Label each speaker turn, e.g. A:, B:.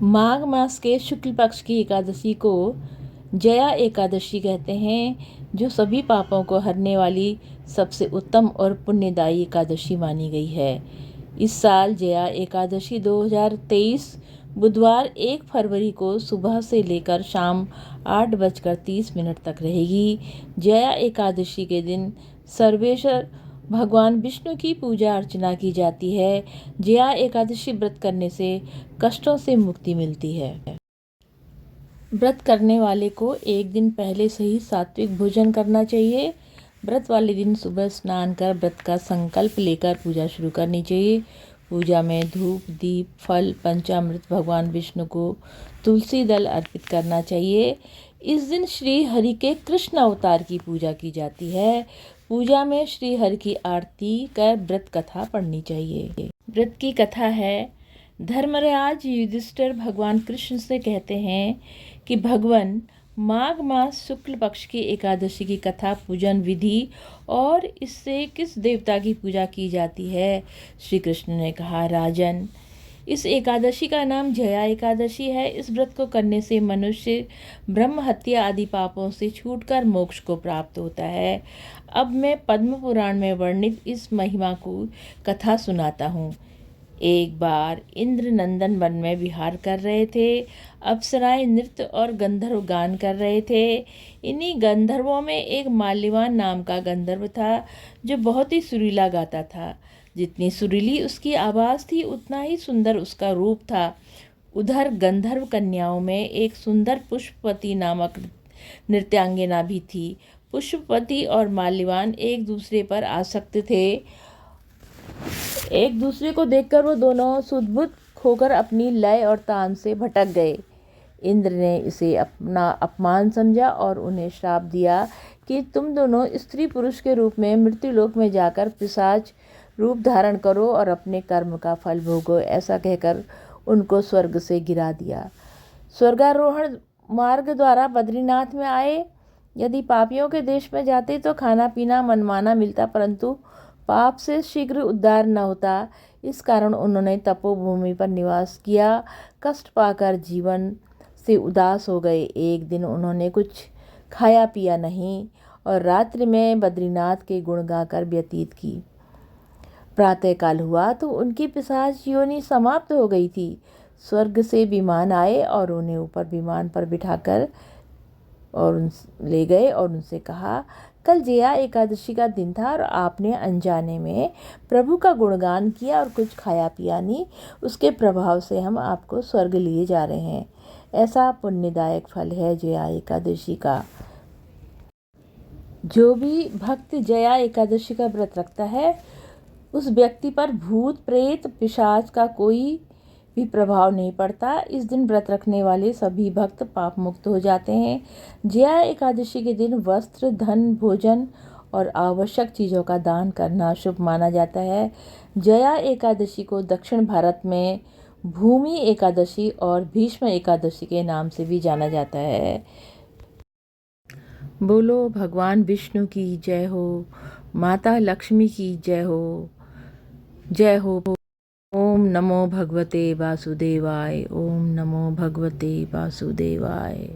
A: माघ मास के शुक्ल पक्ष की एकादशी को जया एकादशी कहते हैं, जो सभी पापों को हरने वाली सबसे उत्तम और पुण्यदायी एकादशी मानी गई है। इस साल जया एकादशी 2023 बुधवार 1 फरवरी को सुबह से लेकर शाम 8:30 तक रहेगी। जया एकादशी के दिन सर्वेश्वर भगवान विष्णु की पूजा अर्चना की जाती है। जया एकादशी व्रत करने से कष्टों से मुक्ति मिलती है। व्रत करने वाले को एक दिन पहले से ही सात्विक भोजन करना चाहिए। व्रत वाले दिन सुबह स्नान कर व्रत का संकल्प लेकर पूजा शुरू करनी चाहिए। पूजा में धूप, दीप, फल, पंचामृत भगवान विष्णु को तुलसी दल अर्पित करना चाहिए। इस दिन श्री हरि के कृष्ण अवतार की पूजा की जाती है। पूजा में श्री हरि की आरती कर व्रत कथा पढ़नी चाहिए। व्रत की कथा है, धर्मराज युधिष्ठिर भगवान कृष्ण से कहते हैं कि भगवान माघ मास शुक्ल पक्ष की एकादशी की कथा पूजन विधि और इससे किस देवता की पूजा की जाती है। श्री कृष्ण ने कहा, राजन, इस एकादशी का नाम जया एकादशी है। इस व्रत को करने से मनुष्य ब्रह्म हत्या आदि पापों से छूटकर मोक्ष को प्राप्त होता है। अब मैं पद्म पुराण में वर्णित इस महिमा को कथा सुनाता हूँ। एक बार इंद्र नंदन वन में विहार कर रहे थे। अप्सराएं नृत्य और गंधर्व गान कर रहे थे। इन्हीं गंधर्वों में एक माल्यवान नाम का गंधर्व था, जो बहुत ही सुरीला गाता था। जितनी सुरीली उसकी आवाज़ थी, उतना ही सुंदर उसका रूप था। उधर गंधर्व कन्याओं में एक सुंदर पुष्पवती नामक नृत्यांगना भी थी। पुष्पवती और माल्यवान एक दूसरे पर आसक्त थे। एक दूसरे को देखकर वो दोनों सुध-बुध खोकर अपनी लय और तान से भटक गए। इंद्र ने इसे अपना अपमान समझा और उन्हें श्राप दिया कि तुम दोनों स्त्री पुरुष के रूप में मृत्युलोक में जाकर पिशाच रूप धारण करो और अपने कर्म का फल भोगो। ऐसा कहकर उनको स्वर्ग से गिरा दिया। स्वर्गारोहण मार्ग द्वारा बद्रीनाथ में आए। यदि पापियों के देश में जाते तो खाना पीना मनमाना मिलता, परंतु पाप से शीघ्र उद्धार न होता। इस कारण उन्होंने तपोभूमि पर निवास किया। कष्ट पाकर जीवन से उदास हो गए। एक दिन उन्होंने कुछ खाया पिया नहीं और रात्रि में बद्रीनाथ के गुण गाकर व्यतीत की। प्रातःकाल हुआ तो उनकी पिशाच योनि समाप्त हो गई थी। स्वर्ग से विमान आए और उन्हें ऊपर विमान पर बिठाकर और ले गए और उनसे कहा, कल जया एकादशी का दिन था और आपने अनजाने में प्रभु का गुणगान किया और कुछ खाया पिया नहीं। उसके प्रभाव से हम आपको स्वर्ग लिए जा रहे हैं। ऐसा पुण्यदायक फल है जया एकादशी का। जो भी भक्त जया एकादशी का व्रत रखता है, उस व्यक्ति पर भूत प्रेत पिशाच का कोई भी प्रभाव नहीं पड़ता। इस दिन व्रत रखने वाले सभी भक्त पाप मुक्त हो जाते हैं। जया एकादशी के दिन वस्त्र, धन, भोजन और आवश्यक चीज़ों का दान करना शुभ माना जाता है। जया एकादशी को दक्षिण भारत में भूमि एकादशी और भीष्म एकादशी के नाम से भी जाना जाता है। बोलो भगवान विष्णु की जय हो, माता लक्ष्मी की जय हो। जय हो। ओम नमो भगवते वासुदेवाय। ओम नमो भगवते वासुदेवाय।